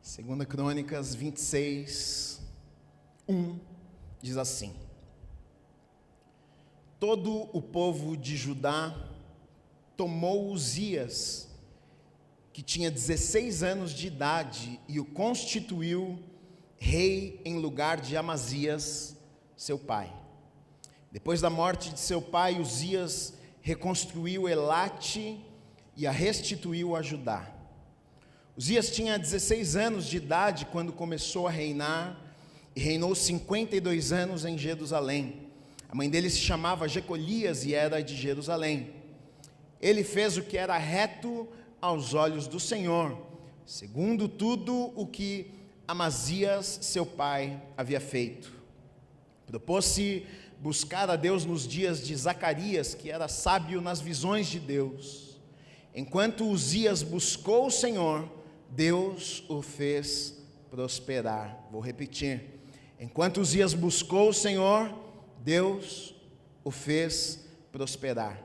Segunda Crônicas 26, 1, diz assim: todo o povo de Judá tomou Uzias, que tinha 16 anos de idade, e o constituiu rei em lugar de Amazias, seu pai. Depois da morte de seu pai, Uzias reconstruiu Elate e a restituiu a Judá. Uzias tinha 16 anos de idade quando começou a reinar, e reinou 52 anos em Jerusalém. A mãe dele se chamava Jecolias e era de Jerusalém. Ele fez o que era reto aos olhos do Senhor, segundo tudo o que Amazias, seu pai, havia feito. Propôs-se buscar a Deus nos dias de Zacarias, que era sábio nas visões de Deus. Enquanto Uzias buscou o Senhor, Deus o fez prosperar. Vou repetir. Enquanto Uzias buscou o Senhor, Deus o fez prosperar.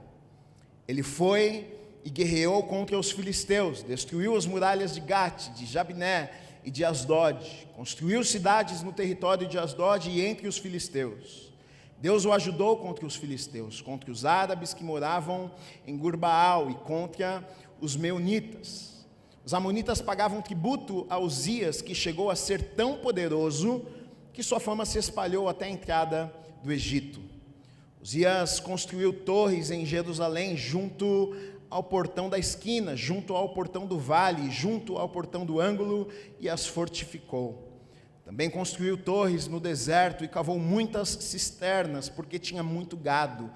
Ele foi e guerreou contra os filisteus, destruiu as muralhas de Gate, de Jabné e de Asdod, construiu cidades no território de Asdod e entre os filisteus. Deus o ajudou contra os filisteus, contra os árabes que moravam em Gurbaal e contra os meunitas. Os amonitas pagavam tributo a Uzias, que chegou a ser tão poderoso que sua fama se espalhou até a entrada do Egito. Uzias construiu torres em Jerusalém, junto ao portão da esquina, junto ao portão do vale, junto ao portão do ângulo, e as fortificou. Também construiu torres no deserto e cavou muitas cisternas, porque tinha muito gado,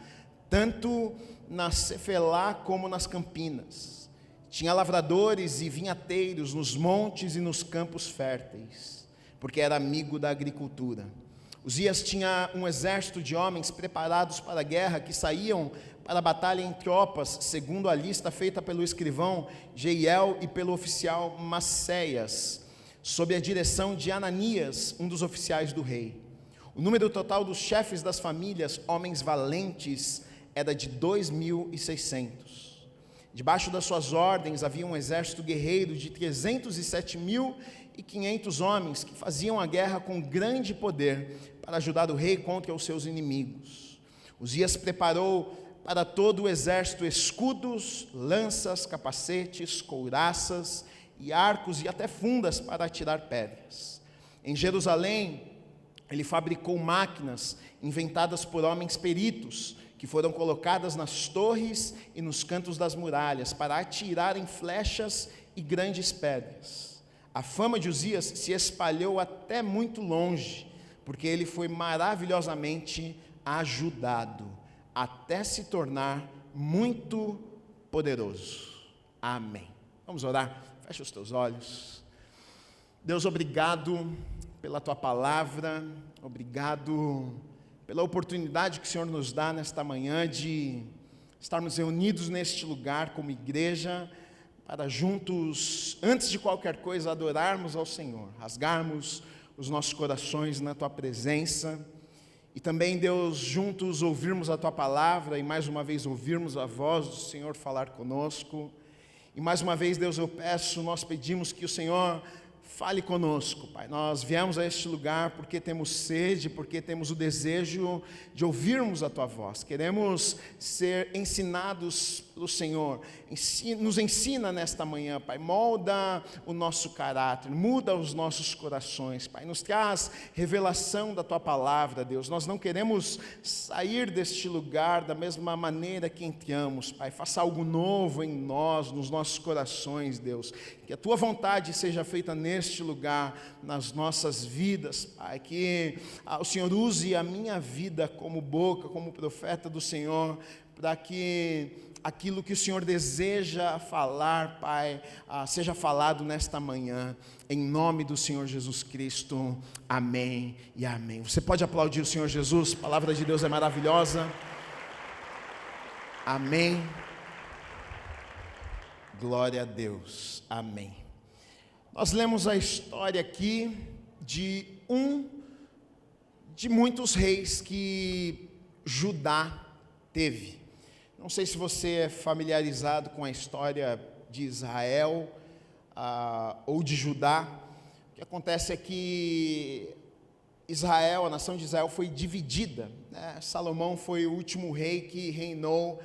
tanto na Cefelá como nas campinas. Tinha lavradores e vinhateiros nos montes e nos campos férteis, porque era amigo da agricultura. Uzias tinha um exército de homens preparados para a guerra, que saíam para a batalha em tropas, segundo a lista feita pelo escrivão Jeiel e pelo oficial Maceias, sob a direção de Ananias, um dos oficiais do rei. O número total dos chefes das famílias, homens valentes, era de 2.600. Debaixo das suas ordens havia um exército guerreiro de 307.500 homens, que faziam a guerra com grande poder para ajudar o rei contra os seus inimigos. Uzias preparou para todo o exército escudos, lanças, capacetes, couraças e arcos e até fundas para atirar pedras. Em Jerusalém, ele fabricou máquinas inventadas por homens peritos, que foram colocadas nas torres e nos cantos das muralhas, para atirarem flechas e grandes pedras. A fama de Uzias se espalhou até muito longe, porque ele foi maravilhosamente ajudado, até se tornar muito poderoso. Amém. Vamos orar? Fecha os teus olhos. Deus, obrigado pela tua palavra, obrigado pela oportunidade que o Senhor nos dá nesta manhã de estarmos reunidos neste lugar como igreja, para juntos, antes de qualquer coisa, adorarmos ao Senhor, rasgarmos os nossos corações na tua presença, e também, Deus, juntos ouvirmos a tua palavra, e mais uma vez ouvirmos a voz do Senhor falar conosco. E mais uma vez, Deus, nós pedimos que o Senhor fale conosco, Pai. Nós viemos a este lugar porque temos sede, porque temos o desejo de ouvirmos a Tua voz. Queremos ser ensinados pelo Senhor. Nos ensina nesta manhã, Pai. Molda o nosso caráter, muda os nossos corações, Pai. Nos traz revelação da Tua palavra, Deus. Nós não queremos sair deste lugar da mesma maneira que entramos, Pai. Faça algo novo em nós, nos nossos corações, Deus. Que a Tua vontade seja feita neste lugar, nas nossas vidas, Pai, que o Senhor use a minha vida como boca, como profeta do Senhor, para que aquilo que o Senhor deseja falar, Pai, seja falado nesta manhã, em nome do Senhor Jesus Cristo, amém e amém. Você pode aplaudir o Senhor Jesus, a palavra de Deus é maravilhosa, amém, glória a Deus, amém. Nós lemos a história aqui de muitos reis que Judá teve. Não sei se você é familiarizado com a história de Israel ou de Judá, que acontece é que Israel, a nação de Israel foi dividida, né? Salomão foi o último rei que reinou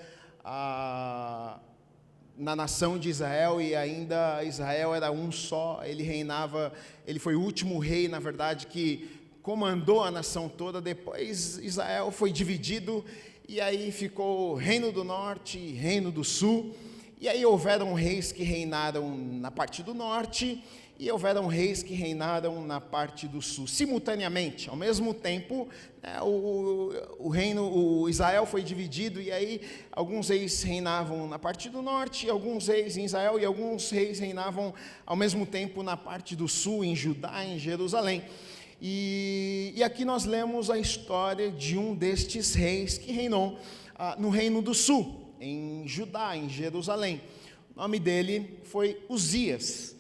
na nação de Israel, e ainda Israel era um só, ele reinava, ele foi o último rei, na verdade, que comandou a nação toda. Depois Israel foi dividido, e aí ficou Reino do Norte e Reino do Sul, e aí houveram reis que reinaram na parte do norte, e houveram reis que reinaram na parte do sul, simultaneamente, ao mesmo tempo, né, o Israel foi dividido, e aí alguns reis reinavam na parte do norte, alguns reis em Israel, e alguns reis reinavam ao mesmo tempo na parte do sul, em Judá, em Jerusalém. E aqui nós lemos a história de um destes reis que reinou no reino do sul, em Judá, em Jerusalém. O nome dele foi Uzias.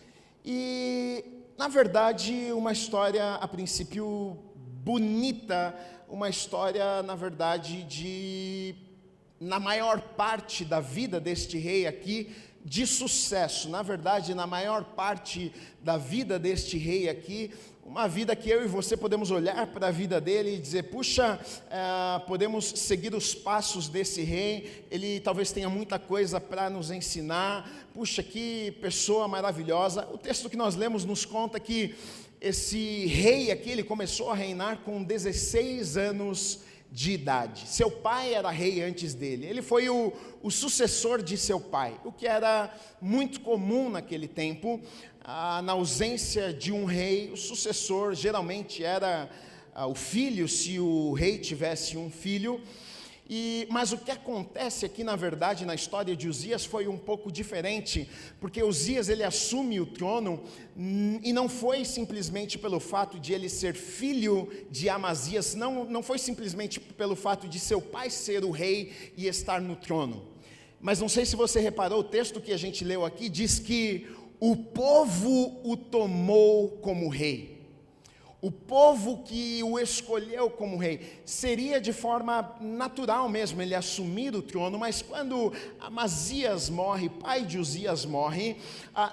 E, na verdade, uma história, a princípio, bonita, uma história, na verdade, na maior parte da vida deste rei aqui, de sucesso. Na verdade, na maior parte da vida deste rei aqui, uma vida que eu e você podemos olhar para a vida dele e dizer, puxa, podemos seguir os passos desse rei, ele talvez tenha muita coisa para nos ensinar, puxa, que pessoa maravilhosa. O texto que nós lemos nos conta que esse rei aqui, ele começou a reinar com 16 anos de idade. Seu pai era rei antes dele, ele foi o sucessor de seu pai, o que era muito comum naquele tempo. Na ausência de um rei, o sucessor geralmente era o filho, se o rei tivesse um filho. Mas o que acontece aqui, na verdade, na história de Uzias foi um pouco diferente, porque Uzias, ele assume o trono, e não foi simplesmente pelo fato de ele ser filho de Amazias, não foi simplesmente pelo fato de seu pai ser o rei e estar no trono. Mas não sei se você reparou, o texto que a gente leu aqui diz que o povo o tomou como rei. O povo que o escolheu como rei. Seria de forma natural mesmo ele assumir o trono, mas quando Amazias morre, pai de Uzias morre,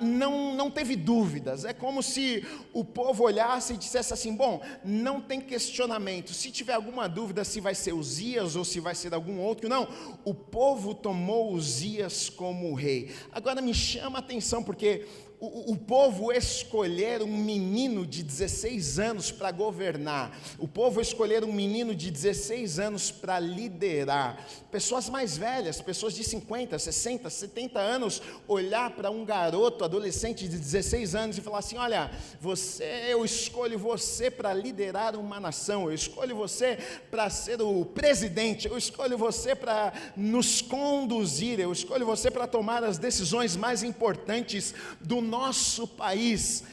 não teve dúvidas. É como se o povo olhasse e dissesse assim, bom, não tem questionamento, se tiver alguma dúvida se vai ser Uzias ou se vai ser algum outro, não, o povo tomou Uzias como rei. Agora me chama a atenção, porque o povo escolher um menino de 16 anos para governar, o povo escolher um menino de 16 anos para liderar, pessoas mais velhas, pessoas de 50, 60, 70 anos, olhar para um garoto, adolescente de 16 anos e falar assim, olha, eu escolho você para liderar uma nação, eu escolho você para ser o presidente, eu escolho você para nos conduzir, eu escolho você para tomar as decisões mais importantes do nosso país.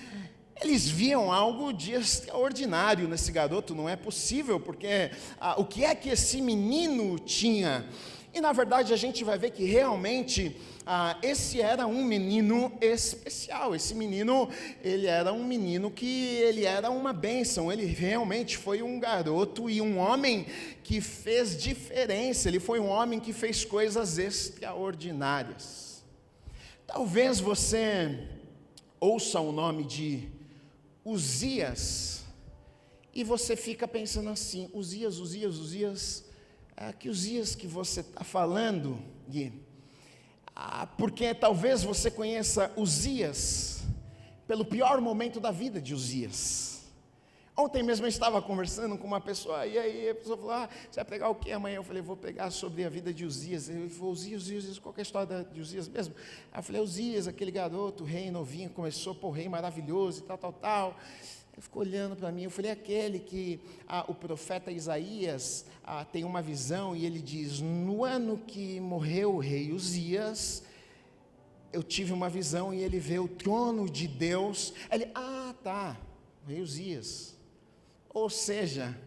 Eles viam algo de extraordinário nesse garoto. Não é possível, porque o que é que esse menino tinha? E na verdade a gente vai ver que realmente esse era um menino especial. Esse menino, ele era um menino que ele era uma bênção. Ele realmente foi um garoto e um homem que fez diferença. Ele foi um homem que fez coisas extraordinárias. Talvez você ouça o nome de Uzias e você fica pensando assim, Uzias, que Uzias que você está falando, Gui? Porque talvez você conheça Uzias pelo pior momento da vida de Uzias. Ontem mesmo eu estava conversando com uma pessoa, e aí a pessoa falou, você vai pregar o que amanhã? Eu falei, vou pregar sobre a vida de Uzias. Ele falou, Uzias, qual que é a história de Uzias mesmo? Aí eu falei, Uzias, aquele garoto, rei novinho, começou, rei maravilhoso e tal. Ele ficou olhando para mim, eu falei, aquele que o profeta Isaías tem uma visão, e ele diz, no ano que morreu o rei Uzias, eu tive uma visão, e ele vê o trono de Deus. Ele, tá, o rei Uzias. Ou seja,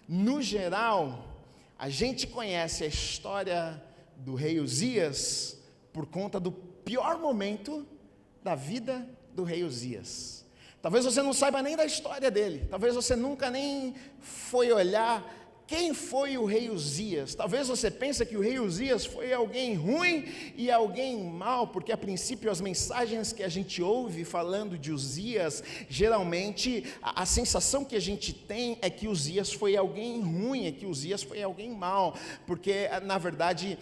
no geral, a gente conhece a história do rei Uzias por conta do pior momento da vida do rei Uzias. Talvez você não saiba nem da história dele, talvez você nunca nem foi olhar Quem foi o rei Uzias? Talvez você pense que o rei Uzias foi alguém ruim e alguém mau, porque a princípio as mensagens que a gente ouve falando de Uzias, geralmente a sensação que a gente tem é que Uzias foi alguém ruim, é que Uzias foi alguém mau, porque na verdade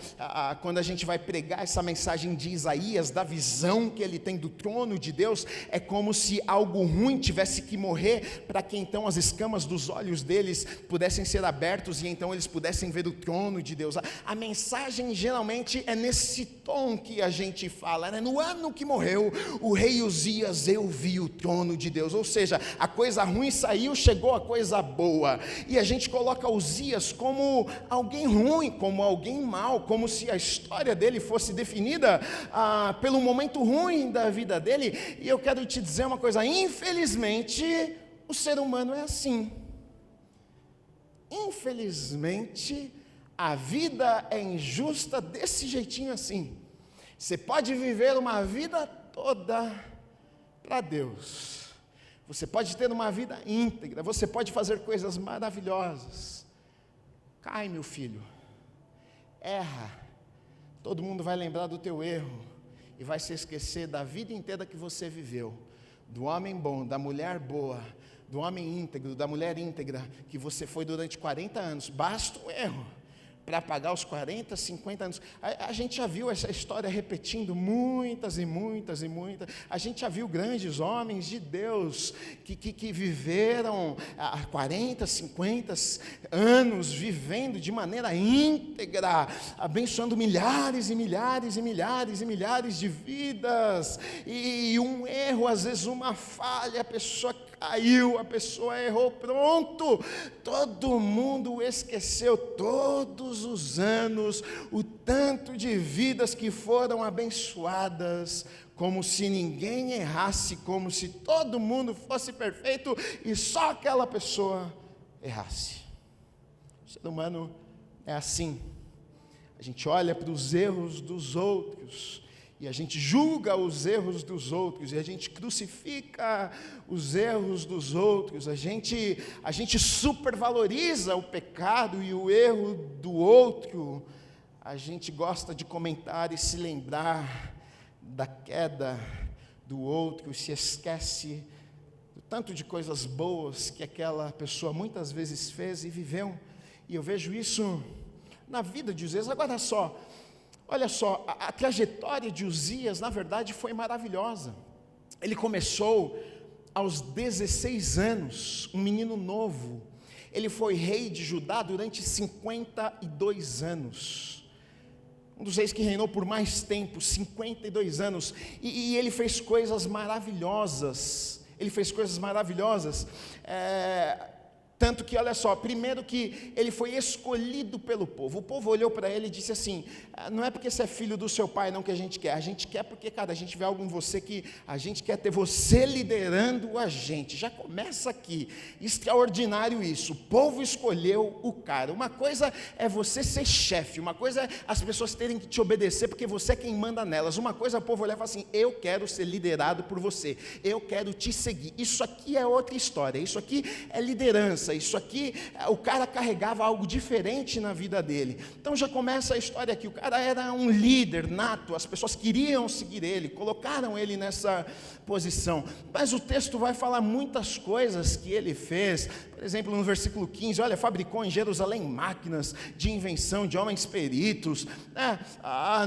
quando a gente vai pregar essa mensagem de Isaías, da visão que ele tem do trono de Deus, é como se algo ruim tivesse que morrer, para que então as escamas dos olhos deles pudessem ser abertas, e então eles pudessem ver o trono de Deus. A mensagem geralmente é nesse tom que a gente fala, né? No ano que morreu o rei Uzias, eu vi o trono de Deus. Ou seja, a coisa ruim saiu, chegou a coisa boa, e a gente coloca Uzias como alguém ruim, como alguém mau, como se a história dele fosse definida pelo momento ruim da vida dele. E eu quero te dizer uma coisa: infelizmente o ser humano é assim. Infelizmente, a vida é injusta desse jeitinho assim. Você pode viver uma vida toda para Deus, você pode ter uma vida íntegra, você pode fazer coisas maravilhosas. Cai, meu filho, erra, todo mundo vai lembrar do teu erro e vai se esquecer da vida inteira que você viveu, do homem bom, da mulher boa, do homem íntegro, da mulher íntegra, que você foi durante 40 anos, basta um erro para pagar os 40, 50 anos. A gente já viu essa história repetindo muitas e muitas e muitas. A gente já viu grandes homens de Deus que viveram 40, 50 anos vivendo de maneira íntegra, abençoando milhares e milhares e milhares e milhares de vidas, e um erro, às vezes uma falha, a pessoa caiu, a pessoa errou, pronto, todo mundo esqueceu todos os anos, o tanto de vidas que foram abençoadas, como se ninguém errasse, como se todo mundo fosse perfeito e só aquela pessoa errasse. O ser humano é assim, a gente olha para os erros dos outros, e a gente julga os erros dos outros, e a gente crucifica os erros dos outros, a gente supervaloriza o pecado e o erro do outro, a gente gosta de comentar e se lembrar da queda do outro, se esquece do tanto de coisas boas que aquela pessoa muitas vezes fez e viveu. E eu vejo isso na vida de Uzias. Agora só, olha só, a trajetória de Uzias, na verdade, foi maravilhosa. Ele começou aos 16 anos, um menino novo. Ele foi rei de Judá durante 52 anos. Um dos reis que reinou por mais tempo, 52 anos. E ele fez coisas maravilhosas. Ele fez coisas maravilhosas. Tanto que, olha só, primeiro que ele foi escolhido pelo povo. O povo olhou para ele e disse assim: não é porque você é filho do seu pai não que a gente quer porque, cara, a gente vê algo em você que a gente quer ter você liderando a gente. Já começa aqui, extraordinário isso, o povo escolheu o cara. Uma coisa é você ser chefe, uma coisa é as pessoas terem que te obedecer porque você é quem manda nelas. Uma coisa é o povo olhar e falar assim: eu quero ser liderado por você, eu quero te seguir. Isso aqui é outra história, isso aqui é liderança. Isso aqui, o cara carregava algo diferente na vida dele. Então já começa a história aqui, o cara era um líder nato, as pessoas queriam seguir ele, colocaram ele nessa posição. Mas o texto vai falar muitas coisas que ele fez. Por exemplo, no versículo 15, olha, fabricou em Jerusalém máquinas de invenção de homens peritos.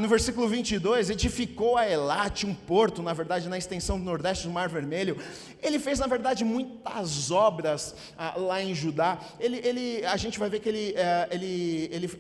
No versículo 22, edificou a Elate, um porto, na verdade, na extensão do nordeste do Mar Vermelho. Ele fez, na verdade, muitas obras lá em Judá. A gente vai ver que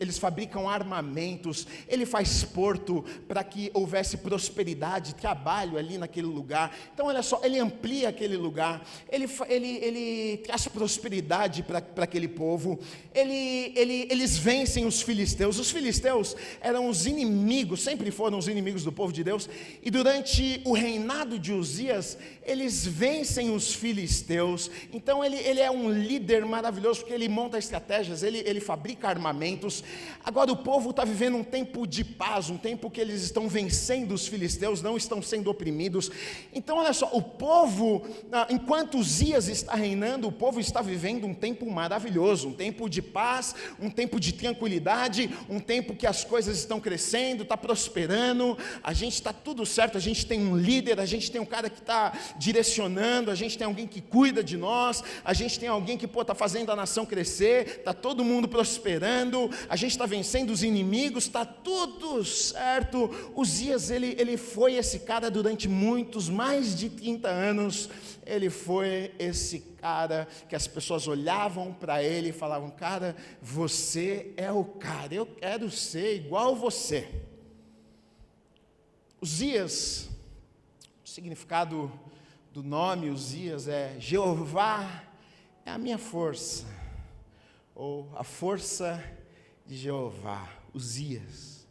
eles fabricam armamentos, ele faz porto para que houvesse prosperidade, trabalho ali naquele lugar. Então, olha só, ele amplia aquele lugar, ele traz prosperidade para aquele povo, eles vencem os filisteus. Os filisteus eram os inimigos, sempre foram os inimigos do povo de Deus, e durante o reinado de Uzias, eles vencem os filisteus. Então ele é um líder líder maravilhoso, porque ele monta estratégias, ele fabrica armamentos. Agora o povo está vivendo um tempo de paz, um tempo que eles estão vencendo os filisteus, não estão sendo oprimidos. Então olha só, o povo, enquanto Uzias está reinando, o povo está vivendo um tempo maravilhoso, um tempo de paz, um tempo de tranquilidade, um tempo que as coisas estão crescendo, está prosperando, a gente está tudo certo, a gente tem um líder, a gente tem um cara que está direcionando, a gente tem alguém que cuida de nós, a gente tem alguém que está fazendo a nação crescer, está todo mundo prosperando, a gente está vencendo os inimigos, está tudo certo. Uzias, ele foi esse cara durante mais de 30 anos, ele foi esse cara que as pessoas olhavam para ele e falavam: cara, você é o cara, eu quero ser igual você. Uzias, o significado do nome Uzias é Jeová é a minha força, ou a força de Jeová, Uzias.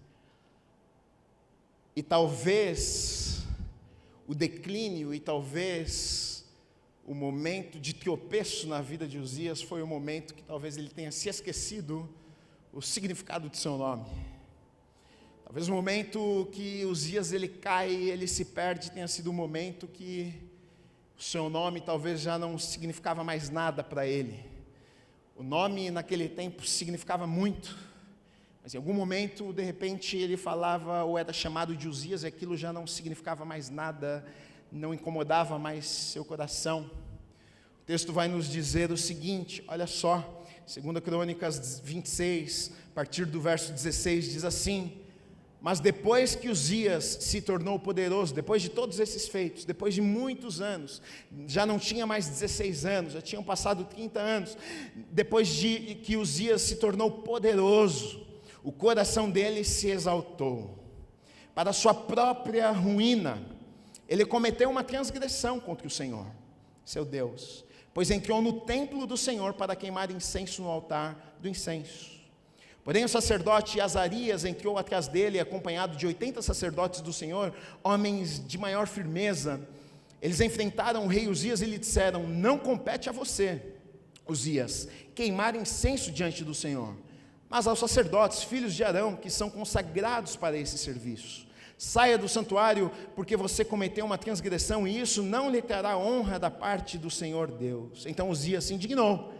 E talvez o declínio e talvez o momento de tropeço na vida de Uzias foi o momento que talvez ele tenha se esquecido o significado de seu nome. Talvez o momento que Uzias ele cai, ele se perde, tenha sido o momento que o seu nome talvez já não significava mais nada para ele. O nome naquele tempo significava muito, mas em algum momento, de repente, ele falava ou era chamado de Uzias e aquilo já não significava mais nada, não incomodava mais seu coração. O texto vai nos dizer o seguinte, olha só, 2 Crônicas 26, a partir do verso 16, diz assim: mas depois que Uzias se tornou poderoso, depois de todos esses feitos, depois de muitos anos, já não tinha mais 16 anos, já tinham passado 30 anos, depois de que Uzias se tornou poderoso, o coração dele se exaltou, para a sua própria ruína, ele cometeu uma transgressão contra o Senhor, seu Deus, pois entrou no templo do Senhor para queimar incenso no altar do incenso. Porém o sacerdote Azarias entrou atrás dele, acompanhado de 80 sacerdotes do Senhor, homens de maior firmeza. Eles enfrentaram o rei Uzias e lhe disseram: não compete a você, Uzias, queimar incenso diante do Senhor, mas aos sacerdotes, filhos de Arão, que são consagrados para esse serviço. Saia do santuário, porque você cometeu uma transgressão, e isso não lhe trará honra da parte do Senhor Deus. Então Uzias se indignou.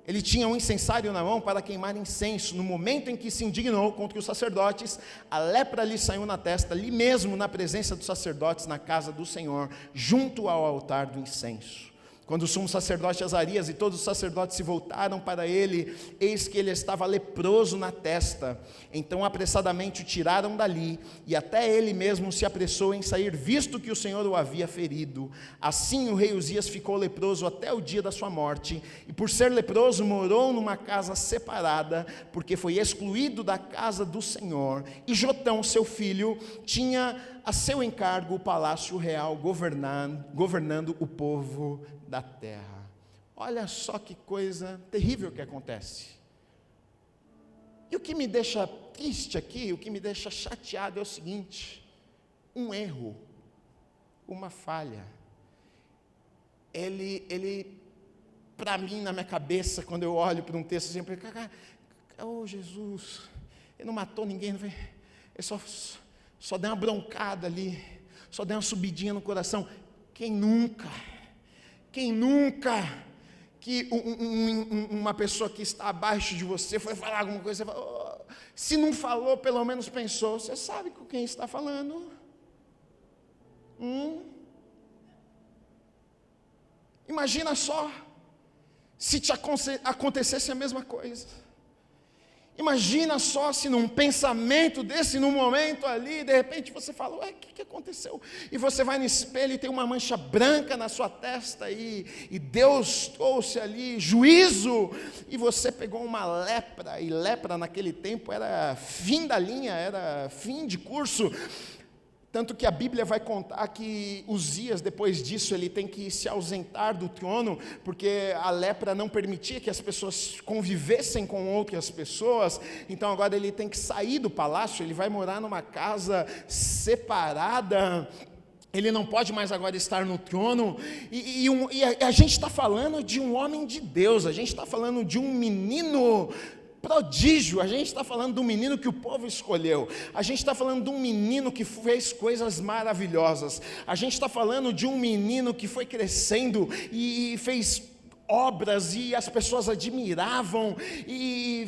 Ele tinha um incensário na mão para queimar incenso. No momento em que se indignou contra os sacerdotes, a lepra lhe saiu na testa, ali mesmo na presença dos sacerdotes, na casa do Senhor, junto ao altar do incenso. Quando o sumo sacerdote Azarias e todos os sacerdotes se voltaram para ele, eis que ele estava leproso na testa. Então apressadamente o tiraram dali, e até ele mesmo se apressou em sair, visto que o Senhor o havia ferido. Assim o rei Uzias ficou leproso até o dia da sua morte, e por ser leproso morou numa casa separada, porque foi excluído da casa do Senhor. E Jotão, seu filho, tinha a seu encargo o palácio real, governando o povo da terra. Olha só que coisa terrível que acontece. E o que me deixa triste aqui, o que me deixa chateado é o seguinte: um erro, uma falha, ele para mim, na minha cabeça, quando eu olho para um texto sempre, oh Jesus, ele não matou ninguém, ele só deu uma broncada ali, só deu uma subidinha no coração. Quem nunca que uma pessoa que está abaixo de você foi falar alguma coisa, você fala, oh, se não falou, pelo menos pensou. Você sabe com quem está falando? Imagina só se te acontecesse a mesma coisa. Imagina só se num pensamento desse, num momento ali, de repente você fala, ué, o que aconteceu? E você vai no espelho e tem uma mancha branca na sua testa, e Deus trouxe ali juízo, e você pegou uma lepra, e lepra naquele tempo era fim da linha, era fim de curso. Tanto que a Bíblia vai contar que Uzias, depois disso, ele tem que se ausentar do trono, porque a lepra não permitia que as pessoas convivessem com outras pessoas. Então agora ele tem que sair do palácio, ele vai morar numa casa separada. Ele não pode mais agora estar no trono, e a gente está falando de um homem de Deus, a gente está falando de um menino prodígio, a gente está falando de um menino que o povo escolheu, a gente está falando de um menino que fez coisas maravilhosas, a gente está falando de um menino que foi crescendo e fez obras, e as pessoas admiravam, e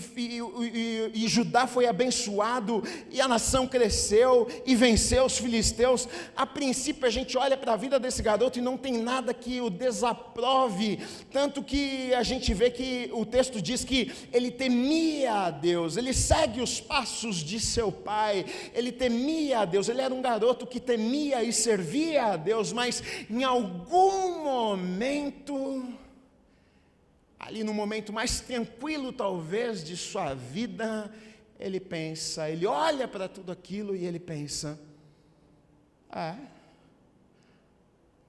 Judá foi abençoado, e a nação cresceu, e venceu os filisteus. A princípio a gente olha para a vida desse garoto e não tem nada que o desaprove, tanto que a gente vê que o texto diz que ele temia a Deus, ele segue os passos de seu pai, ele temia a Deus, ele era um garoto que temia e servia a Deus, mas em algum momento, ali no momento mais tranquilo talvez de sua vida, ele pensa, ele olha para tudo aquilo e ele pensa,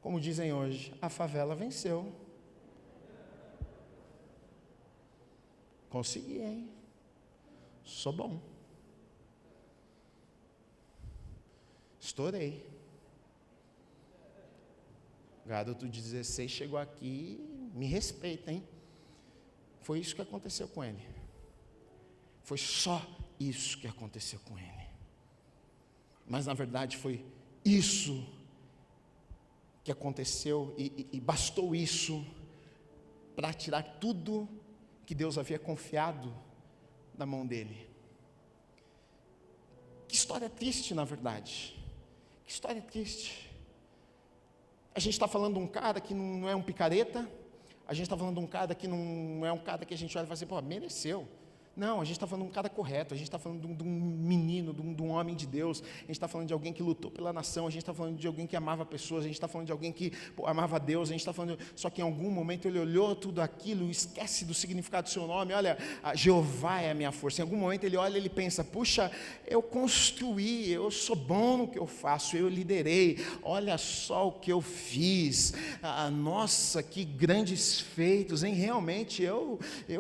como dizem hoje, a favela venceu. Consegui, hein? Sou bom. Estourei. O garoto de 16 chegou aqui, me respeita, hein? Foi isso que aconteceu com ele. Foi só isso que aconteceu com ele. Mas na verdade foi isso que aconteceu, e bastou isso para tirar tudo que Deus havia confiado na mão dele. Que história triste, na verdade. Que história triste. A gente está falando de um cara que não é um picareta. A gente está falando de um cara que não é um cara que a gente olha e fala assim, pô, mereceu. Não, a gente está falando de um cara correto, a gente está falando de um menino, de um homem de Deus, a gente está falando de alguém que lutou pela nação, a gente está falando de alguém que amava pessoas, a gente está falando de alguém que amava Deus, a gente está falando, só que em algum momento ele olhou tudo aquilo, esquece do significado do seu nome, olha, Jeová é a minha força. Em algum momento ele olha e ele pensa, puxa, eu construí, eu sou bom no que eu faço, eu liderei, olha só o que eu fiz, nossa, que grandes feitos, hein? Realmente eu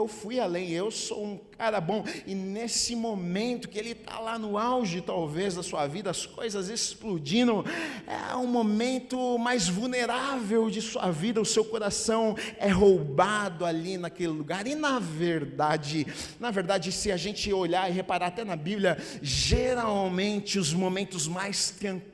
fui além, eu sou um cara bom. E nesse momento que ele está lá no auge talvez da sua vida, as coisas explodindo, é um momento mais vulnerável de sua vida, o seu coração é roubado ali naquele lugar. E na verdade, se a gente olhar e reparar até na Bíblia, geralmente os momentos mais tranquilos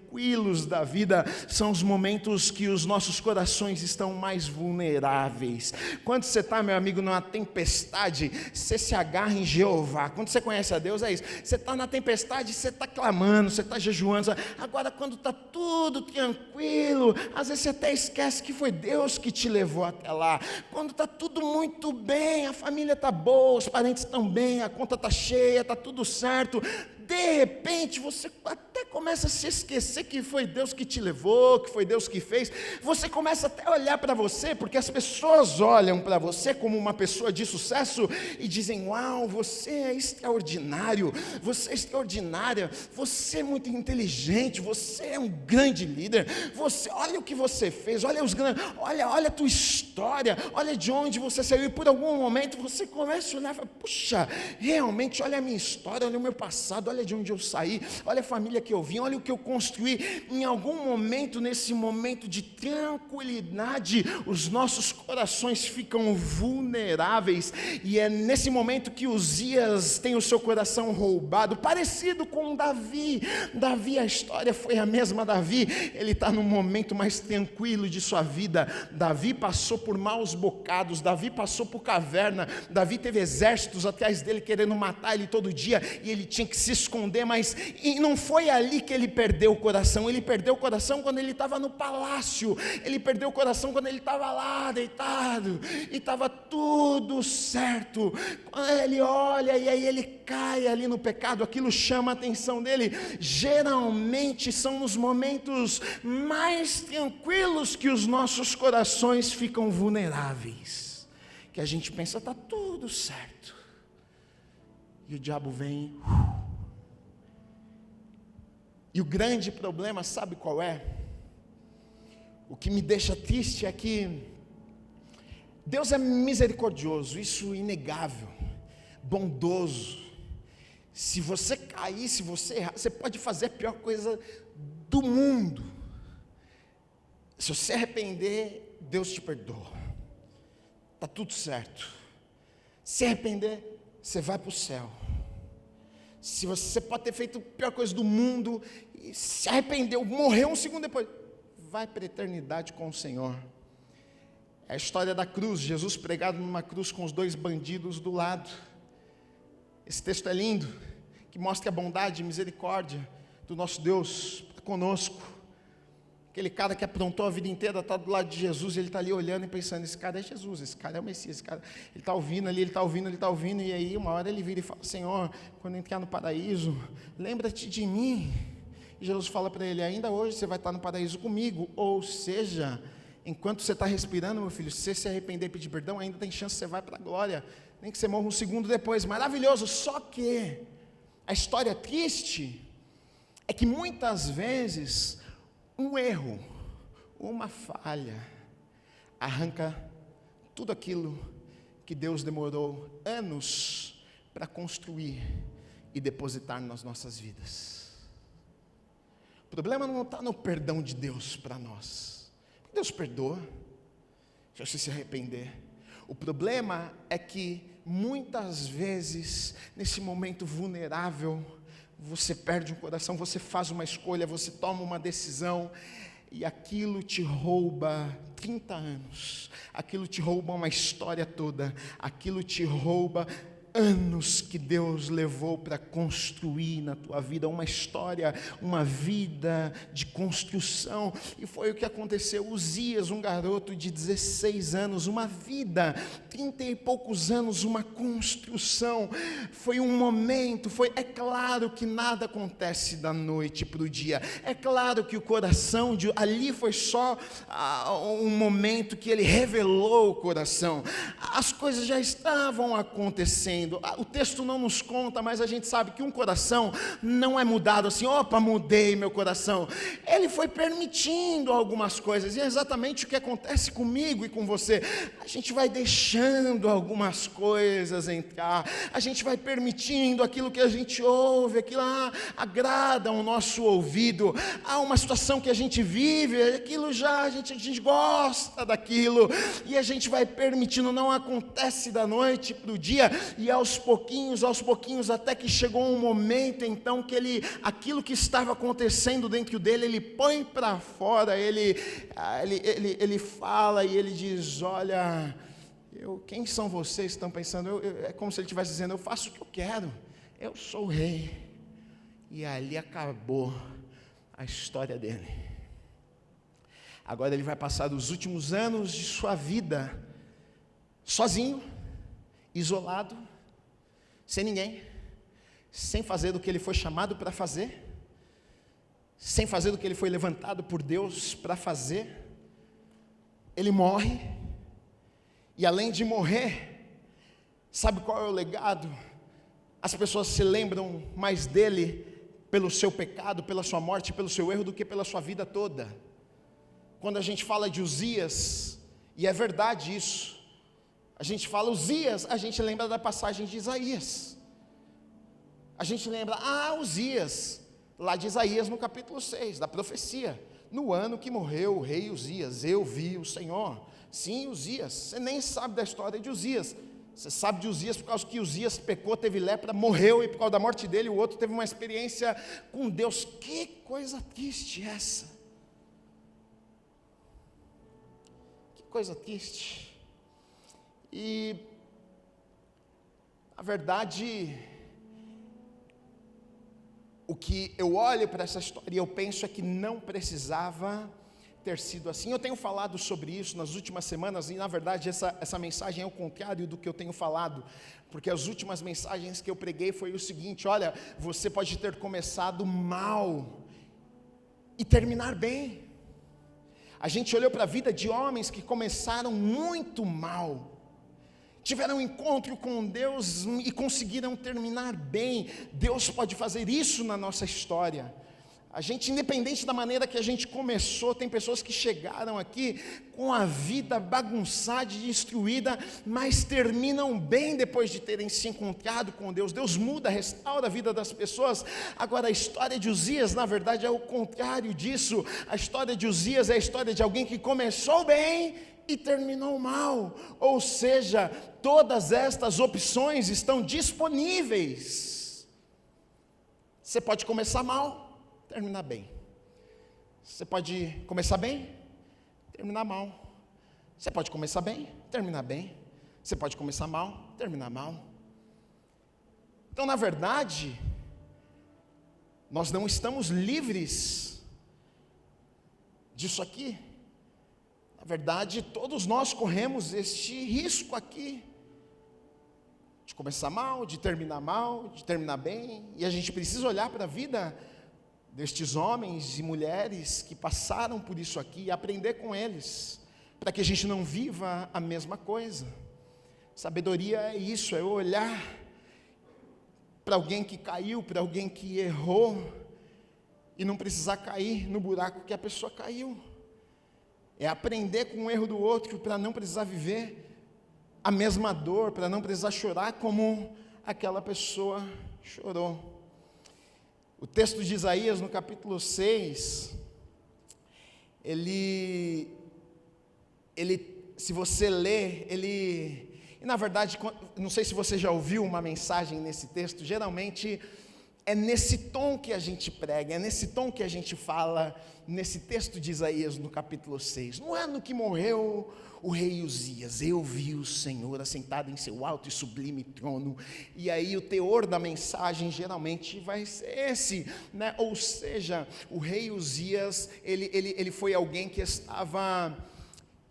da vida são os momentos que os nossos corações estão mais vulneráveis. Quando você está, meu amigo, numa tempestade, você se agarra em Jeová. Quando você conhece a Deus, é isso. Você está na tempestade, você está clamando, você está jejuando. Agora, quando está tudo tranquilo, às vezes você até esquece que foi Deus que te levou até lá. Quando está tudo muito bem, a família está boa, os parentes estão bem, a conta está cheia, está tudo certo, de repente você até começa a se esquecer que foi Deus que te levou, que foi Deus que fez. Você começa até a olhar para você, porque as pessoas olham para você como uma pessoa de sucesso e dizem, uau, você é extraordinário, você é extraordinária, você é muito inteligente, você é um grande líder, olha o que você fez, olha a tua história, olha de onde você saiu. E por algum momento você começa a olhar e fala, puxa, realmente, olha a minha história, olha o meu passado, olha de onde eu saí, olha a família que eu vim, olha o que eu construí. Em algum momento, nesse momento de tranquilidade, os nossos corações ficam vulneráveis, e é nesse momento que Uzias tem o seu coração roubado, parecido com Davi. A história foi a mesma. Davi, ele está num momento mais tranquilo de sua vida. Davi passou por maus bocados, Davi passou por caverna, Davi teve exércitos atrás dele querendo matar ele todo dia, e ele tinha que se esconder, mas não foi ali que ele perdeu o coração. Ele perdeu o coração quando ele estava no palácio, ele perdeu o coração quando ele estava lá deitado, e estava tudo certo. Quando ele olha, e aí ele cai ali no pecado, aquilo chama a atenção dele. Geralmente são nos momentos mais tranquilos que os nossos corações ficam vulneráveis, que a gente pensa, está tudo certo, e o diabo vem. E o grande problema, sabe qual é? O que me deixa triste é que Deus é misericordioso, isso é inegável, bondoso. Se você cair, se você errar, você pode fazer a pior coisa do mundo, Se você arrepender, Deus te perdoa. Está tudo certo. Se arrepender, você vai para o céu. Se você pode ter feito a pior coisa do mundo, e se arrependeu, morreu um segundo depois, vai para a eternidade com o Senhor. É a história da cruz, Jesus pregado numa cruz com os 2 bandidos do lado. Esse texto é lindo, que mostra a bondade e misericórdia do nosso Deus conosco. Aquele cara que aprontou a vida inteira está do lado de Jesus, e ele está ali olhando e pensando, esse cara é Jesus, esse cara é o Messias, esse cara, ele está ouvindo ali, ele está ouvindo, e aí uma hora ele vira e fala, Senhor, quando entrar no paraíso, lembra-te de mim. E Jesus fala para ele, ainda hoje você vai estar no paraíso comigo, ou seja, enquanto você está respirando, meu filho, se você se arrepender e pedir perdão, ainda tem chance que você vai para a glória, nem que você morra um segundo depois, maravilhoso. Só que a história triste é que muitas vezes um erro, uma falha, arranca tudo aquilo que Deus demorou anos para construir e depositar nas nossas vidas. O problema não está no perdão de Deus para nós. Deus perdoa, se você se arrepender. O problema é que muitas vezes, nesse momento vulnerável, você perde um coração, você faz uma escolha, você toma uma decisão, e aquilo te rouba 30 anos, aquilo te rouba uma história toda, aquilo te rouba anos que Deus levou para construir na tua vida, uma história, uma vida de construção. E foi o que aconteceu. Uzias, um garoto de 16 anos, uma vida, 30 e poucos anos, uma construção, foi um momento, é claro que nada acontece da noite para o dia, é claro que o coração, ali foi só um momento que ele revelou o coração, as coisas já estavam acontecendo. O texto não nos conta, mas a gente sabe que um coração não é mudado assim, opa, mudei meu coração. Ele foi permitindo algumas coisas, e é exatamente o que acontece comigo e com você. A gente vai deixando algumas coisas entrar, a gente vai permitindo aquilo que a gente ouve, aquilo agrada ao nosso ouvido. Há uma situação que a gente vive, aquilo já, a gente gosta daquilo, e a gente vai permitindo, não acontece da noite para o dia, e aos pouquinhos, até que chegou um momento então que aquilo que estava acontecendo dentro dele, ele põe para fora, ele fala e ele diz, olha, quem são vocês que estão pensando, é como se ele estivesse dizendo, eu faço o que eu quero, eu sou o rei. E ali acabou a história dele. Agora ele vai passar os últimos anos de sua vida sozinho, isolado, sem ninguém, sem fazer do que ele foi chamado para fazer, sem fazer do que ele foi levantado por Deus para fazer. Ele morre, e além de morrer, sabe qual é o legado? As pessoas se lembram mais dele pelo seu pecado, pela sua morte, pelo seu erro, do que pela sua vida toda. Quando a gente fala de Uzias, e é verdade isso, a gente fala Uzias, a gente lembra da passagem de Isaías. A gente lembra, Uzias, lá de Isaías no capítulo 6, da profecia. No ano que morreu o rei Uzias, eu vi o Senhor. Sim, Uzias, você nem sabe da história de Uzias. Você sabe de Uzias por causa que Uzias pecou, teve lepra, morreu, e por causa da morte dele, o outro teve uma experiência com Deus. Que coisa triste essa. Que coisa triste. E a verdade, o que eu olho para essa história e eu penso é que não precisava ter sido assim. Eu tenho falado sobre isso nas últimas semanas, e na verdade essa mensagem é o contrário do que eu tenho falado, porque as últimas mensagens que eu preguei foi o seguinte: olha, você pode ter começado mal e terminar bem. A gente olhou para a vida de homens que começaram muito mal, tiveram um encontro com Deus e conseguiram terminar bem. Deus pode fazer isso na nossa história. A gente, independente da maneira que a gente começou, tem pessoas que chegaram aqui com a vida bagunçada e destruída, mas terminam bem depois de terem se encontrado com Deus. Deus muda, restaura a vida das pessoas. Agora, a história de Uzias, na verdade, é o contrário disso. A história de Uzias é a história de alguém que começou bem e terminou mal. Ou seja, todas estas opções estão disponíveis. Você pode começar mal, terminar bem. Você pode começar bem, terminar mal. Você pode começar bem, terminar bem. Você pode começar mal, terminar mal. Então, na verdade, nós não estamos livres disso aqui. Na verdade, todos nós corremos este risco aqui, de começar mal, de terminar bem, e a gente precisa olhar para a vida destes homens e mulheres que passaram por isso aqui e aprender com eles, para que a gente não viva a mesma coisa. Sabedoria é isso, é olhar para alguém que caiu, para alguém que errou, e não precisar cair no buraco que a pessoa caiu. É aprender com o erro do outro, para não precisar viver a mesma dor, para não precisar chorar como aquela pessoa chorou. O texto de Isaías, no capítulo 6, se você ler, e na verdade, não sei se você já ouviu uma mensagem nesse texto, geralmente é nesse tom que a gente prega, é nesse tom que a gente fala, nesse texto de Isaías, no capítulo 6. No ano que morreu o rei Uzias, eu vi o Senhor assentado em seu alto e sublime trono. E aí o teor da mensagem geralmente vai ser esse, né? Ou seja, o rei Uzias, ele foi alguém que estava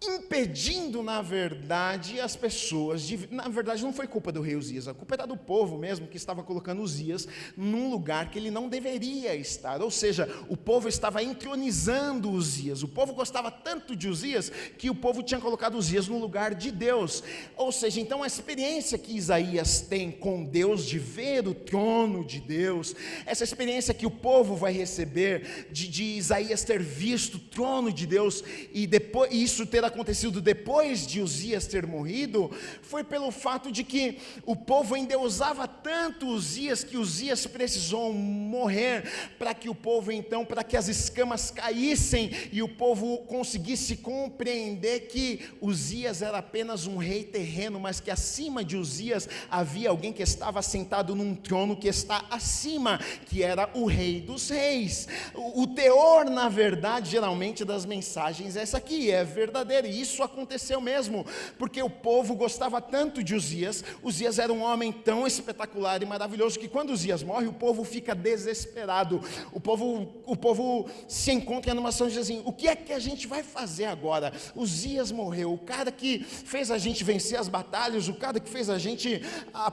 impedindo, na verdade, as pessoas, na verdade não foi culpa do rei Uzias, a culpa era do povo mesmo, que estava colocando Uzias num lugar que ele não deveria estar. Ou seja, o povo estava entronizando Uzias, o povo gostava tanto de Uzias, que o povo tinha colocado Uzias no lugar de Deus. Ou seja, então a experiência que Isaías tem com Deus, de ver o trono de Deus, essa experiência que o povo vai receber, de Isaías ter visto o trono de Deus, e depois isso ter acontecido depois de Uzias ter morrido, foi pelo fato de que o povo endeusava tanto Uzias, que Uzias precisou morrer, para que o povo então, para que as escamas caíssem, e o povo conseguisse compreender que Uzias era apenas um rei terreno, mas que acima de Uzias havia alguém que estava sentado num trono que está acima, que era o rei dos reis. O teor, na verdade, geralmente das mensagens é essa aqui, é verdadeiro. E isso aconteceu mesmo, porque o povo gostava tanto de Uzias. Uzias era um homem tão espetacular e maravilhoso, que quando Uzias morre, o povo fica desesperado. O povo se encontra numa situação de assim: o que é que a gente vai fazer agora? Uzias morreu, o cara que fez a gente vencer as batalhas, o cara que fez a gente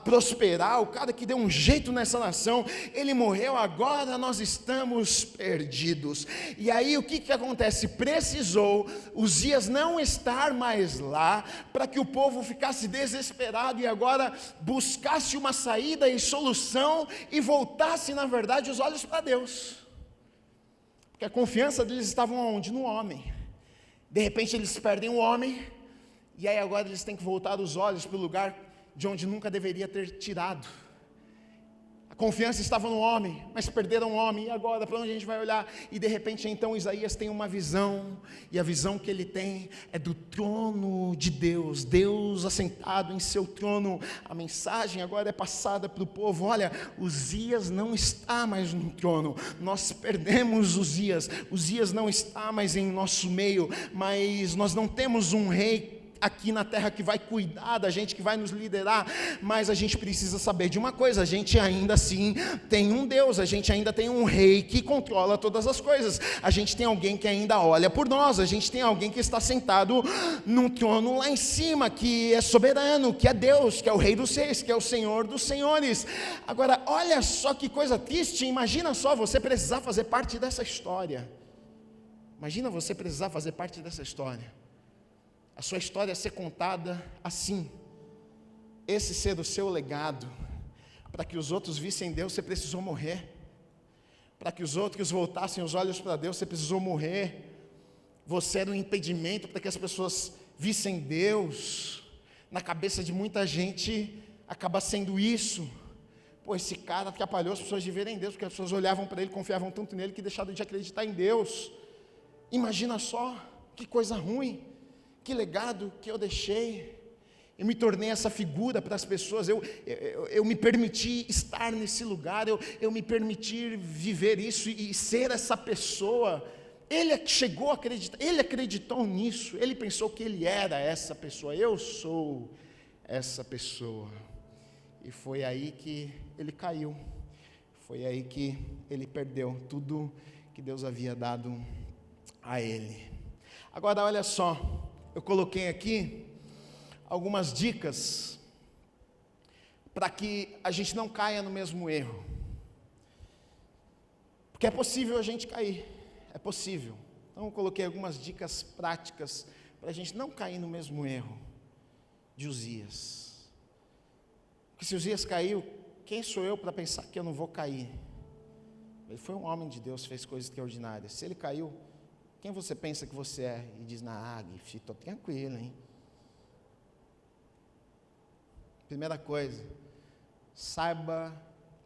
prosperar, o cara que deu um jeito nessa nação, ele morreu, agora nós estamos perdidos. E aí o que acontece? Precisou Uzias não estar mais lá, para que o povo ficasse desesperado e agora buscasse uma saída e solução, e voltasse, na verdade, os olhos para Deus, porque a confiança deles estava onde? No homem. De repente eles perdem o homem, e aí agora eles têm que voltar os olhos para o lugar de onde nunca deveria ter tirado. A confiança estava no homem, mas perderam o homem, e agora para onde a gente vai olhar? E de repente então Isaías tem uma visão, e a visão que ele tem é do trono de Deus, Deus assentado em seu trono. A mensagem agora é passada para o povo: olha, Uzias não está mais no trono, nós perdemos Uzias não está mais em nosso meio, mas nós não temos um rei aqui na terra que vai cuidar da gente, que vai nos liderar, mas a gente precisa saber de uma coisa: a gente ainda assim tem um Deus, a gente ainda tem um rei que controla todas as coisas, a gente tem alguém que ainda olha por nós, a gente tem alguém que está sentado num trono lá em cima, que é soberano, que é Deus, que é o rei dos reis, que é o Senhor dos senhores. Agora, olha só que coisa triste, imagina só você precisar fazer parte dessa história, imagina você precisar fazer parte dessa história, a sua história ser contada assim, esse ser o seu legado. Para que os outros vissem Deus, você precisou morrer. para que os outros voltassem os olhos para Deus, você precisou morrer. Você era um impedimento para que as pessoas vissem Deus. Na cabeça de muita gente, acaba sendo isso. Pô, esse cara atrapalhou as pessoas de verem Deus, porque as pessoas olhavam para ele, confiavam tanto nele, que deixaram de acreditar em Deus. Imagina só, que coisa ruim, que legado que eu deixei. Eu me tornei essa figura para as pessoas, eu me permiti estar nesse lugar, eu me permiti viver isso e ser essa pessoa. Ele chegou a acreditar, ele acreditou nisso, ele pensou que ele era essa pessoa, eu sou essa pessoa. E foi aí que ele caiu, foi aí que ele perdeu tudo que Deus havia dado a ele. Agora olha só, eu coloquei aqui algumas dicas para que a gente não caia no mesmo erro, porque é possível a gente cair, é possível. Então eu coloquei algumas dicas práticas para a gente não cair no mesmo erro de Uzias. Porque se Uzias caiu, quem sou eu para pensar que eu não vou cair? Ele foi um homem de Deus, fez coisas extraordinárias. Se ele caiu, quem você pensa que você é? E diz, filho, estou tranquilo, hein? Primeira coisa, saiba,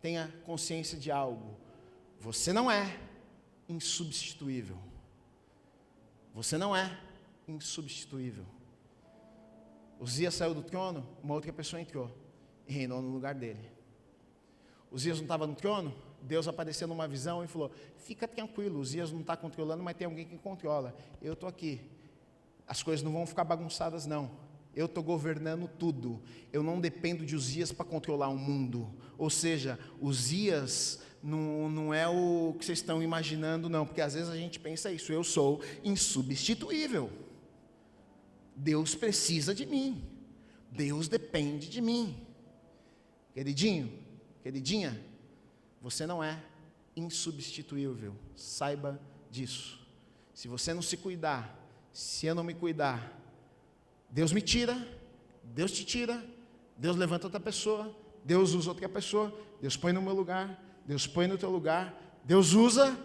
tenha consciência de algo. Você não é insubstituível. Você não é insubstituível. Uzias saiu do trono, uma outra pessoa entrou e reinou no lugar dele. Uzias não estava no trono, Deus apareceu numa visão e falou, fica tranquilo, Uzias não está controlando, mas tem alguém que controla. Eu estou aqui. As coisas não vão ficar bagunçadas, não. Eu estou governando tudo. Eu não dependo de Uzias para controlar o mundo. Ou seja, Uzias não é o que vocês estão imaginando, não. Porque às vezes a gente pensa isso. Eu sou insubstituível. Deus precisa de mim. Deus depende de mim. Queridinho, queridinha, você não é insubstituível. Saiba disso. Se você não se cuidar, se eu não me cuidar, Deus me tira, Deus te tira, Deus levanta outra pessoa, Deus usa outra pessoa, Deus põe no meu lugar, Deus põe no teu lugar, Deus usa,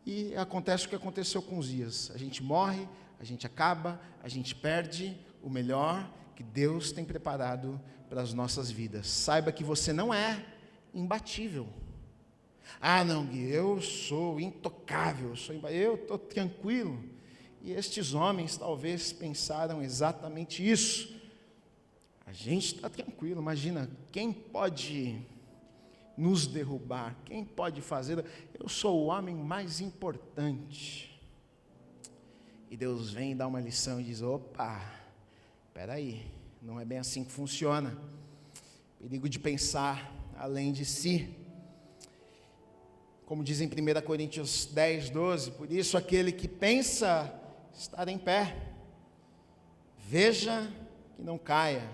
e acontece o que aconteceu com Uzias. A gente morre, a gente acaba, a gente perde o melhor que Deus tem preparado para as nossas vidas. Saiba que você não é imbatível. Não, Gui, eu sou intocável, eu estou tranquilo. E estes homens talvez pensaram exatamente isso. A gente está tranquilo, imagina, quem pode nos derrubar? Quem pode fazer? Eu sou o homem mais importante. E Deus vem e dá uma lição e diz, opa, espera aí, não é bem assim que funciona. Perigo de pensar além de si. Como diz em 1 Coríntios 10, 12, por isso aquele que pensa estar em pé, veja que não caia,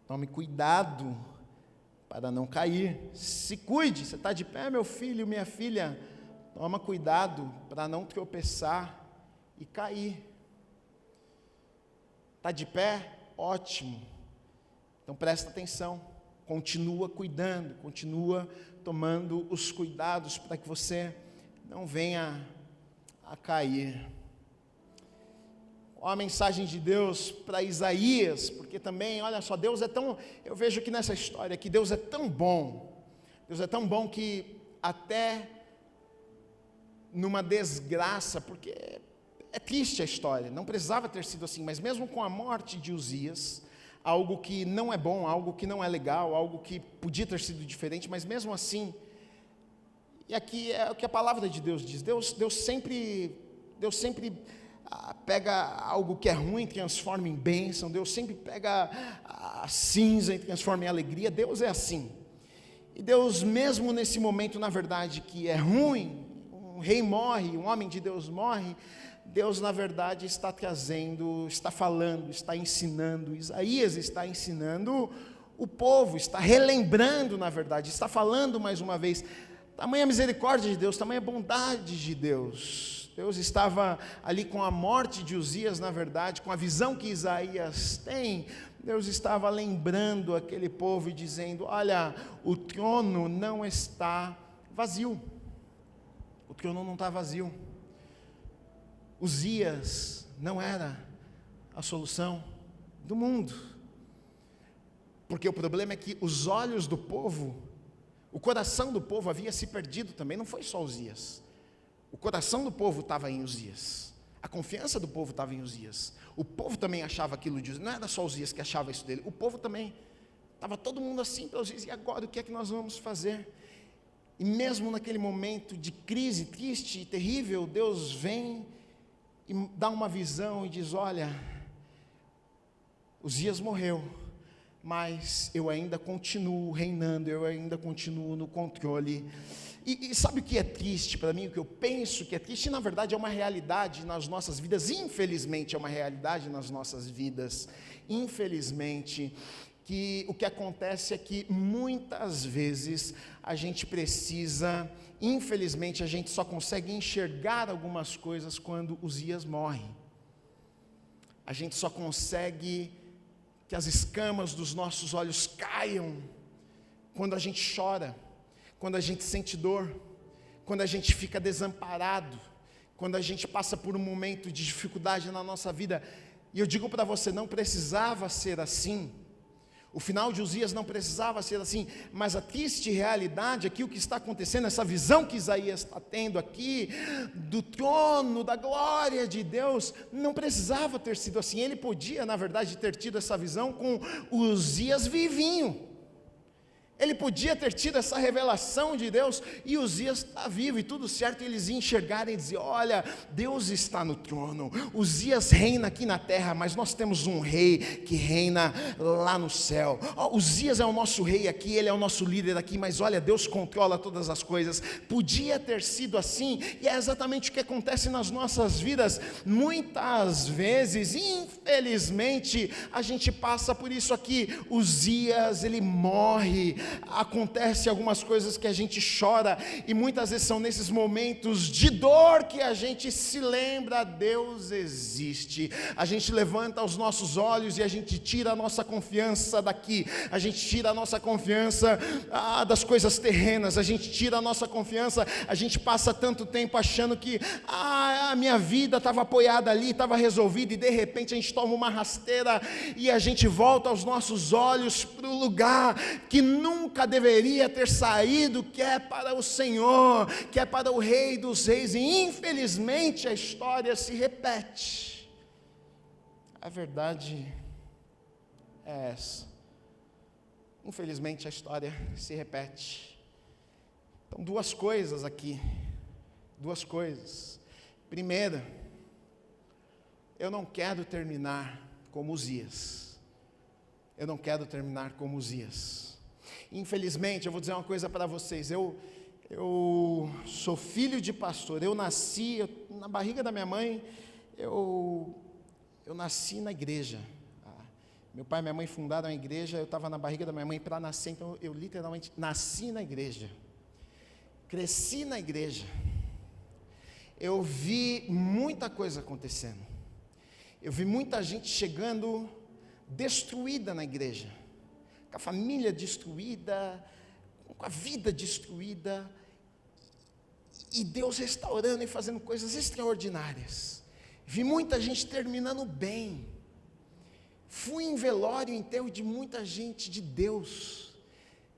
tome cuidado para não cair, se cuide. Você está de pé, meu filho, minha filha, toma cuidado para não tropeçar e cair. Está de pé? Ótimo, então presta atenção, continua cuidando, continua tomando os cuidados para que você não venha a cair. A mensagem de Deus para Isaías, porque também, olha só, Deus é tão, eu vejo que nessa história que Deus é tão bom que até numa desgraça, porque é triste a história, não precisava ter sido assim, mas mesmo com a morte de Uzias, algo que não é bom, algo que não é legal, algo que podia ter sido diferente, mas mesmo assim, e aqui é o que a palavra de Deus diz, Deus sempre pega algo que é ruim e transforma em bênção, Deus sempre pega a cinza e transforma em alegria, Deus é assim. E Deus, mesmo nesse momento, na verdade, que é ruim, um rei morre, um homem de Deus morre, Deus, na verdade, está trazendo, está falando, está ensinando, Isaías está ensinando o povo, está relembrando, na verdade, está falando mais uma vez, tamanha misericórdia de Deus, tamanha bondade de Deus. Deus estava ali com a morte de Uzias, na verdade, com a visão que Isaías tem, Deus estava lembrando aquele povo e dizendo, olha, o trono não está vazio. trono não está vazio. Uzias não era a solução do mundo, porque o problema é que os olhos do povo, o coração do povo havia se perdido também. Não foi só Uzias, o coração do povo estava em Uzias, a confiança do povo estava em Uzias. O povo também achava aquilo de Uzias, não era só Uzias que achava isso dele, o povo também, estava todo mundo assim para Uzias. E agora o que é que nós vamos fazer? E mesmo naquele momento de crise triste e terrível, Deus vem e dá uma visão e diz: olha, Uzias morreu, mas eu ainda continuo reinando, eu ainda continuo no controle. E sabe o que é triste para mim? O que eu penso que é triste, na verdade é uma realidade nas nossas vidas, infelizmente é uma realidade nas nossas vidas, infelizmente, que o que acontece é que muitas vezes a gente precisa, infelizmente a gente só consegue enxergar algumas coisas quando Uzias morre. A gente só consegue que as escamas dos nossos olhos caiam quando a gente chora, quando a gente sente dor, quando a gente fica desamparado, quando a gente passa por um momento de dificuldade na nossa vida. E eu digo para você, não precisava ser assim. O final de Uzias não precisava ser assim, mas a triste realidade aqui, o que está acontecendo, essa visão que Isaías está tendo aqui, do trono, da glória de Deus, não precisava ter sido assim. Ele podia, na verdade, ter tido essa visão com Uzias vivinho. Ele podia ter tido essa revelação de Deus, e Uzias está vivo, e tudo certo, eles iam enxergarem e dizer: olha, Deus está no trono, Uzias reina aqui na terra, mas nós temos um rei que reina lá no céu. Uzias é o nosso rei aqui, ele é o nosso líder aqui, mas olha, Deus controla todas as coisas. Podia ter sido assim, e é exatamente o que acontece nas nossas vidas. Muitas vezes, infelizmente, a gente passa por isso aqui. Uzias, ele morre, acontece algumas coisas que a gente chora, e muitas vezes são nesses momentos de dor que a gente se lembra: Deus existe. A gente levanta os nossos olhos e a gente tira a nossa confiança daqui, a gente tira a nossa confiança das coisas terrenas, a gente tira a nossa confiança, a gente passa tanto tempo achando que a minha vida estava apoiada ali, estava resolvida, e de repente a gente toma uma rasteira e a gente volta os nossos olhos para o lugar que nunca deveria ter saído, que é para o Senhor, que é para o Rei dos Reis, e infelizmente a história se repete. A verdade é essa, infelizmente a história se repete. Então, duas coisas aqui, duas coisas. Primeira, eu não quero terminar como Uzias, eu não quero terminar como Uzias. Infelizmente, eu vou dizer uma coisa para vocês, eu sou filho de pastor, eu nasci, na barriga da minha mãe, eu nasci na igreja. Meu pai e minha mãe fundaram a igreja, eu estava na barriga da minha mãe para nascer, então eu literalmente nasci na igreja, cresci na igreja, eu vi muita coisa acontecendo, eu vi muita gente chegando destruída na igreja, com a família destruída, com a vida destruída, e Deus restaurando e fazendo coisas extraordinárias. Vi muita gente terminando bem. Fui em velório, enterro de muita gente de Deus,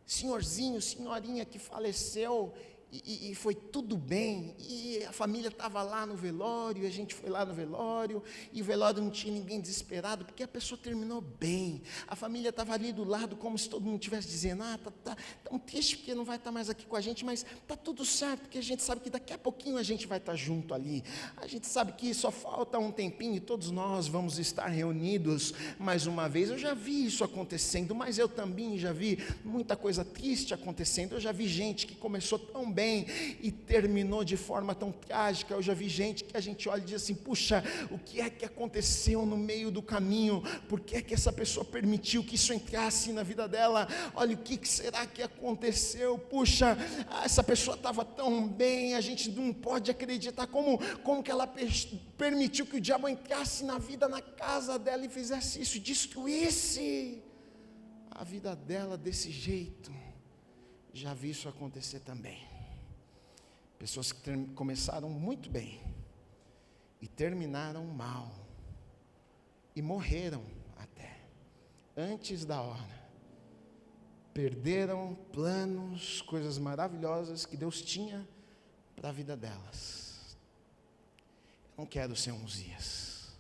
senhorzinho, senhorinha que faleceu, e foi tudo bem, e a família estava lá no velório, a gente foi lá no velório, e o velório não tinha ninguém desesperado, porque a pessoa terminou bem, a família estava ali do lado, como se todo mundo estivesse dizendo: tá tão triste porque não vai estar mais aqui com a gente, mas está tudo certo, porque a gente sabe que daqui a pouquinho a gente vai estar junto ali, a gente sabe que só falta um tempinho, e todos nós vamos estar reunidos mais uma vez. Eu já vi isso acontecendo, mas eu também já vi muita coisa triste acontecendo. Eu já vi gente que começou tão bem e terminou de forma tão trágica. Eu já vi gente que a gente olha e diz assim: puxa, o que é que aconteceu no meio do caminho? Por que é que essa pessoa permitiu que isso entrasse na vida dela? Olha, o que será que aconteceu? Puxa, essa pessoa estava tão bem, a gente não pode acreditar como que ela permitiu que o diabo entrasse na vida, na casa dela, e fizesse isso, destruísse a vida dela desse jeito. Já vi isso acontecer também. Pessoas que começaram muito bem e terminaram mal e morreram até antes da hora. Perderam planos, coisas maravilhosas que Deus tinha para a vida delas. Eu não quero ser um Uzias,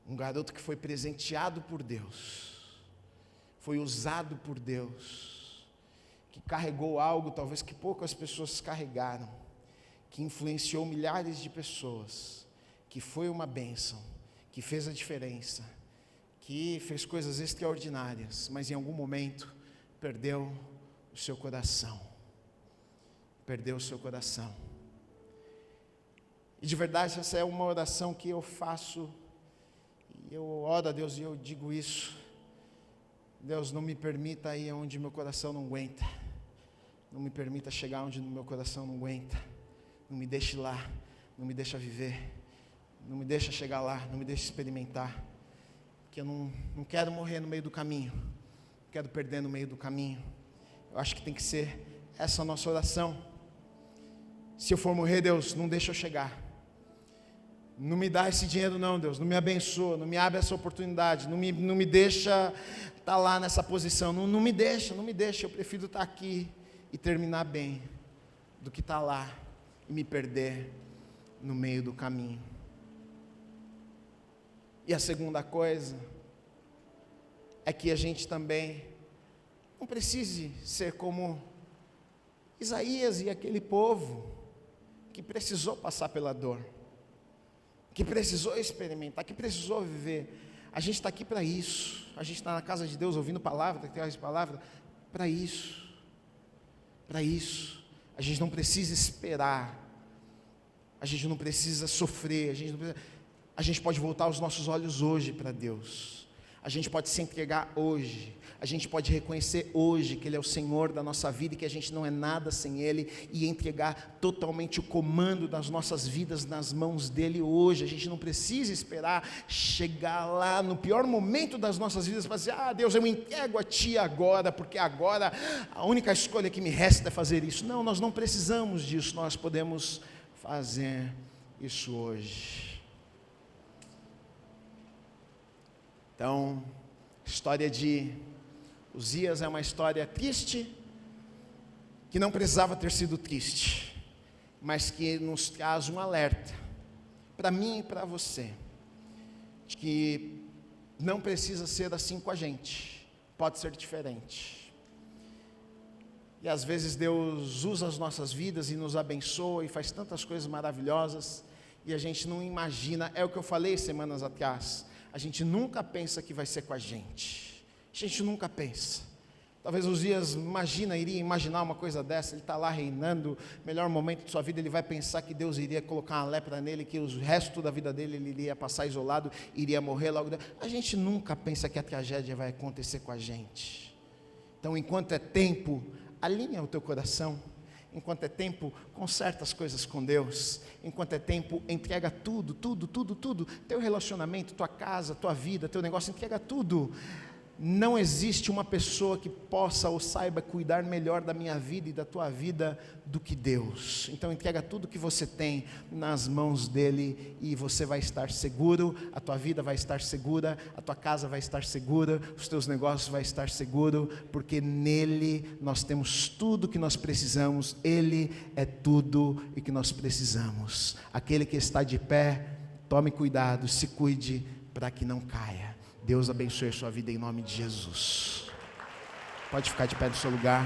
um garoto que foi presenteado por Deus, foi usado por Deus, que carregou algo talvez que poucas pessoas carregaram, que influenciou milhares de pessoas, que foi uma bênção, que fez a diferença, que fez coisas extraordinárias, mas em algum momento perdeu o seu coração. Perdeu o seu coração. E de verdade, essa é uma oração que eu faço, e eu oro a Deus e eu digo isso: Deus, não me permita ir onde meu coração não aguenta, não me permita chegar onde meu coração não aguenta, não me deixe lá, não me deixa viver, não me deixa chegar lá, não me deixa experimentar, que eu não quero morrer no meio do caminho, não quero perder no meio do caminho. Eu acho que tem que ser essa a nossa oração. Se eu for morrer, Deus, não deixa eu chegar, não me dá esse dinheiro não, Deus, não me abençoa, não me abre essa oportunidade, não me deixa estar lá nessa posição, não me deixa, eu prefiro estar aqui e terminar bem, do que estar lá e me perder no meio do caminho. E a segunda coisa é que a gente também não precise ser como Isaías e aquele povo que precisou passar pela dor, que precisou experimentar, que precisou viver. A gente está aqui para isso, a gente está na casa de Deus ouvindo palavra, traz palavra, para isso, a gente não precisa esperar, a gente não precisa sofrer, a gente pode voltar os nossos olhos hoje para Deus, a gente pode se entregar hoje, a gente pode reconhecer hoje que Ele é o Senhor da nossa vida e que a gente não é nada sem Ele, e entregar totalmente o comando das nossas vidas nas mãos dEle hoje. A gente não precisa esperar chegar lá no pior momento das nossas vidas para dizer: Deus, eu me entrego a Ti agora, porque agora a única escolha que me resta é fazer isso. Não, nós não precisamos disso, nós podemos fazer isso hoje. Então, história de Uzias é uma história triste, que não precisava ter sido triste, mas que nos traz um alerta, para mim e para você, de que não precisa ser assim com a gente, pode ser diferente. E às vezes Deus usa as nossas vidas e nos abençoa e faz tantas coisas maravilhosas, e a gente não imagina, é o que eu falei semanas atrás, a gente nunca pensa que vai ser com a gente nunca pensa. Talvez Uzias iria imaginar uma coisa dessa, ele está lá reinando, melhor momento de sua vida, ele vai pensar que Deus iria colocar uma lepra nele, que o resto da vida dele ele iria passar isolado, iria morrer logo. A gente nunca pensa que a tragédia vai acontecer com a gente. Então, enquanto é tempo, alinha o teu coração. Enquanto é tempo, conserta as coisas com Deus. Enquanto é tempo, entrega tudo, teu relacionamento, tua casa, tua vida, teu negócio, entrega tudo. Não existe uma pessoa que possa ou saiba cuidar melhor da minha vida e da tua vida do que Deus. Então entrega tudo que você tem nas mãos dEle e você vai estar seguro, a tua vida vai estar segura, a tua casa vai estar segura, os teus negócios vai estar seguro, porque nele nós temos tudo que nós precisamos, Ele é tudo e que nós precisamos. Aquele que está de pé, tome cuidado, se cuide para que não caia. Deus abençoe a sua vida em nome de Jesus. Pode ficar de pé no seu lugar.